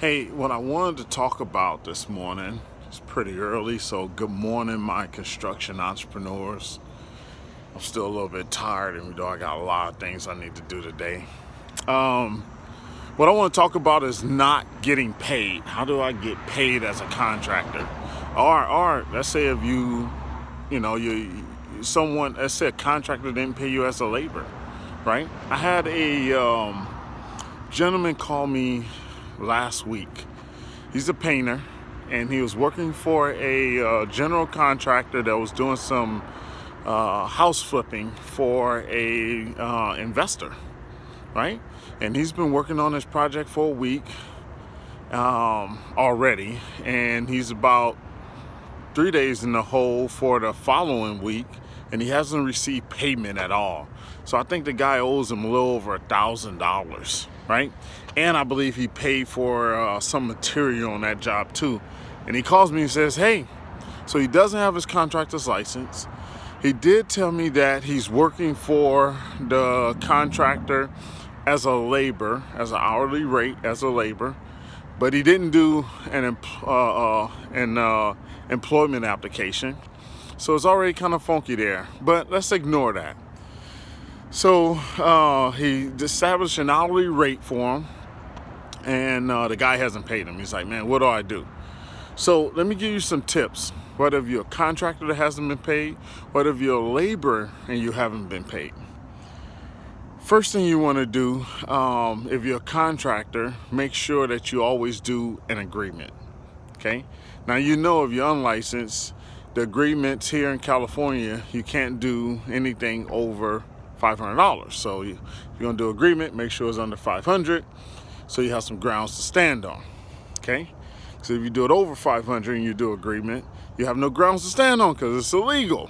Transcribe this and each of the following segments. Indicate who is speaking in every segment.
Speaker 1: Hey, what I wanted to talk about this morning, it's pretty early, so good morning, my construction entrepreneurs. I'm still a little bit tired, even though I got a lot of things I need to do today. What I want to talk about is not getting paid. How do I get paid as a contractor? Or let's say if let's say a contractor didn't pay you as a laborer, right? I had a gentleman call me last week. He's a painter, and he was working for a general contractor that was doing some house flipping for a investor, right? And he's been working on this project for a week already, and he's about 3 days in the hole for the following week, and he hasn't received payment at all. So I think the guy owes him a little over $1,000, right? And I believe he paid for some material on that job too. And he calls me and says, hey, so he doesn't have his contractor's license. He did tell me that he's working for the contractor as a labor, as an hourly rate, as a labor, but he didn't do an employment application. So it's already kind of funky there, but let's ignore that. So he established an hourly rate for him, and the guy hasn't paid him. He's like, man, what do I do? So let me give you some tips. Whether you're a contractor that hasn't been paid, whether you're a laborer and you haven't been paid. First thing you want to do, if you're a contractor, make sure that you always do an agreement, okay? Now, if you're unlicensed, the agreements here in California, you can't do anything over $500. So if you're gonna do an agreement, make sure it's under $500, so you have some grounds to stand on, okay? So if you do it over $500 and you do agreement, you have no grounds to stand on because it's illegal,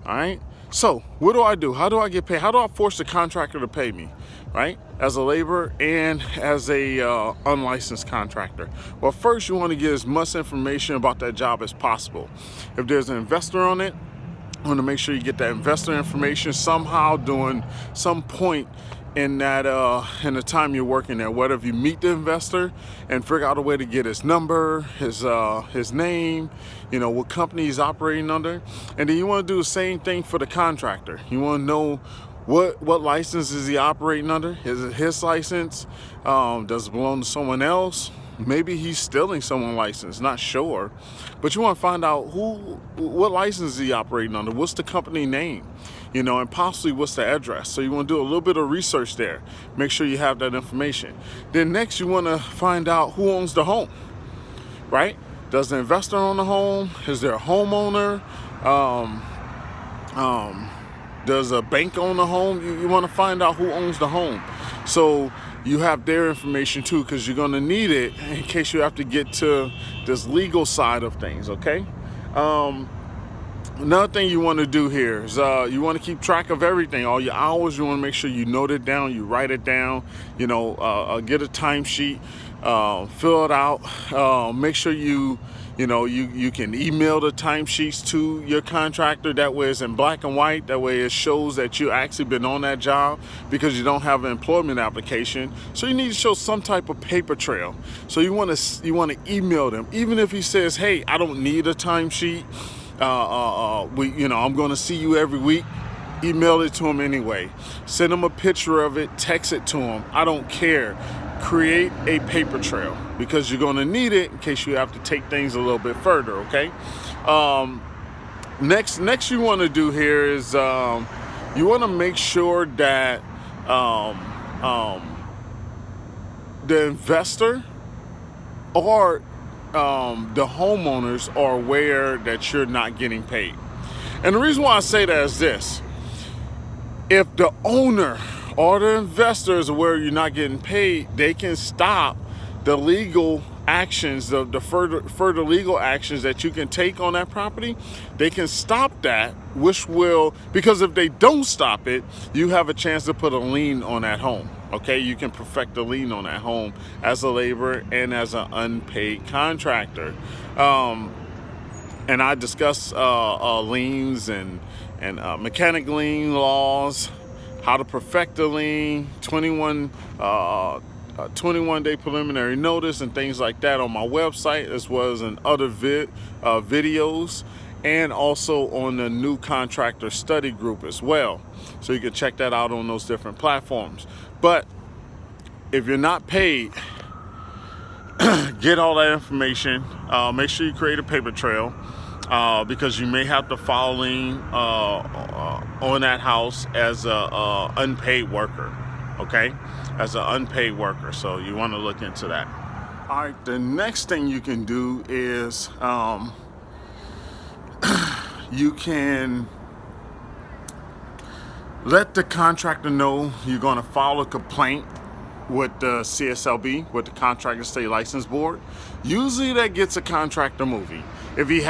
Speaker 1: all right? So what do I do? How do I get paid? How do I force the contractor to pay me, right? As a laborer and as a unlicensed contractor. Well, first you want to get as much information about that job as possible. If there's an investor on it, you want to make sure you get that investor information somehow during some point in that in the time you're working there. Whether if you meet the investor and figure out a way to get his number, his name, what company he's operating under. And then you want to do the same thing for the contractor. You want to know what license is he operating under. Is it his license? Does it belong to someone else? Maybe he's stealing someone's license, not sure. But you want to find out what license is he operating under, what's the company name, and possibly what's the address. So you want to do a little bit of research there. Make sure you have that information. Then next you want to find out who owns the home, right? Does the investor own the home? Is there a homeowner? Does a bank own the home? You want to find out who owns the home. So you have their information too, because you're going to need it in case you have to get to this legal side of things, okay? Another thing you want to do here is you want to keep track of everything, all your hours. You want to make sure you note it down, you write it down, get a timesheet, fill it out, make sure you can email the timesheets to your contractor. That way it's in black and white. That way it shows that you actually been on that job, because you don't have an employment application. So you need to show some type of paper trail. So you want to email them, even if he says, hey, I don't need a timesheet. I'm going to see you every week. Email it to him anyway. Send him a picture of it. Text it to him. I don't care. Create a paper trail, because you're going to need it in case you have to take things a little bit further, okay? Next you want to do here is you want to make sure that the investor or the homeowners are aware that you're not getting paid. And the reason why I say that is this: if the owner or the investor is aware you're not getting paid, they can stop the legal actions, the further legal actions that you can take on that property. They can stop that, because if they don't stop it, you have a chance to put a lien on that home. Okay, you can perfect a lien on that home as a laborer and as an unpaid contractor. And I discuss liens and mechanic lien laws, how to perfect a lien, 21 21-day preliminary notice and things like that on my website, as well as in other videos, and also on the new contractor study group as well. So you can check that out on those different platforms. But if you're not paid, get all that information. Make sure you create a paper trail, because you may have to file lien on that house as a unpaid worker. Okay, as an unpaid worker. So you want to look into that. All right, the next thing you can do is you can let the contractor know you're going to file a complaint with the CSLB, with the Contractor State License Board. Usually that gets a contractor moving. If he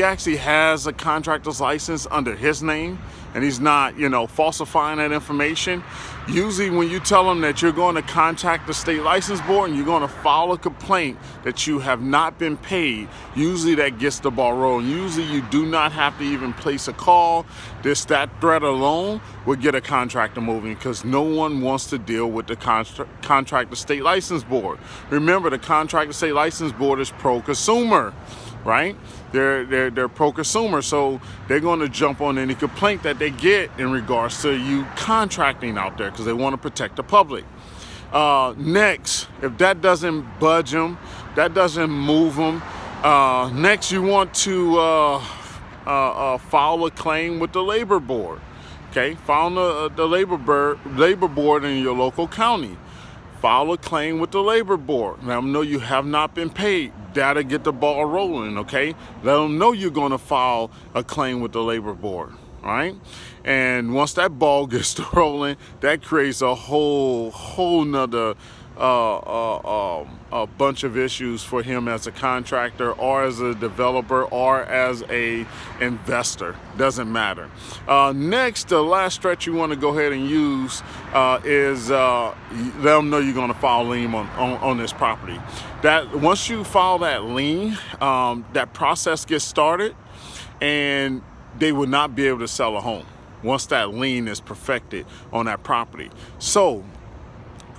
Speaker 1: actually has a contractor's license under his name and he's not, falsifying that information, usually when you tell him that you're going to contact the state license board and you're going to file a complaint that you have not been paid, usually that gets the ball rolling. Usually you do not have to even place a call. That threat alone would get a contractor moving, because no one wants to deal with the Contractor State License Board. Remember, the Contractor State License Board is pro-consumer, right? They're pro-consumer, so they're going to jump on any complaint that they get in regards to you contracting out there, because they want to protect the public. Next, if that doesn't budge them, that doesn't move them, next you want to file a claim with the labor board. Okay, file the labor board in your local county. File a claim with the labor board. Let them know you have not been paid. That'll get the ball rolling, okay? Let them know you're going to file a claim with the labor board, all right? And once that ball gets rolling, that creates a whole nother a bunch of issues for him as a contractor, or as a developer, or as a investor. Doesn't matter. Next, the last stretch you want to go ahead and use is let them know you're going to file lien on this property. That once you file that lien, that process gets started, and they will not be able to sell a home once that lien is perfected on that property. So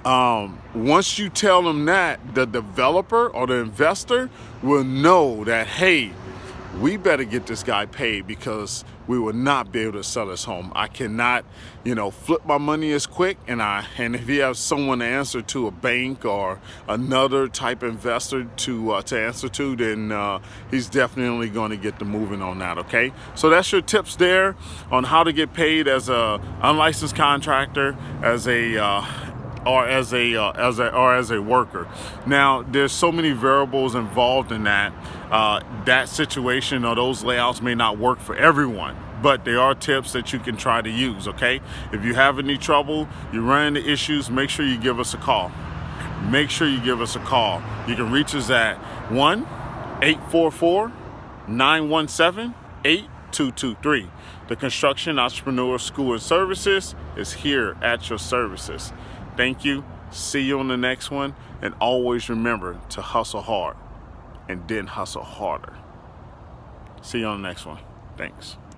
Speaker 1: once you tell them that, the developer or the investor will know that, hey, we better get this guy paid, because we will not be able to sell this home. I cannot, flip my money as quick. And if he has someone to answer to, a bank or another type investor to answer to, then he's definitely going to get the moving on that. Okay, so that's your tips there on how to get paid as a unlicensed contractor, as a worker. Now, there's so many variables involved in that. That situation or those layouts may not work for everyone, but there are tips that you can try to use, okay? If you have any trouble, you run into issues, make sure you give us a call. Make sure you give us a call. You can reach us at 1-844-917-8223. The Construction.Entrepreneurs School and Services is here at your services. Thank you. See you on the next one. And always remember to hustle hard and then hustle harder. See you on the next one. Thanks.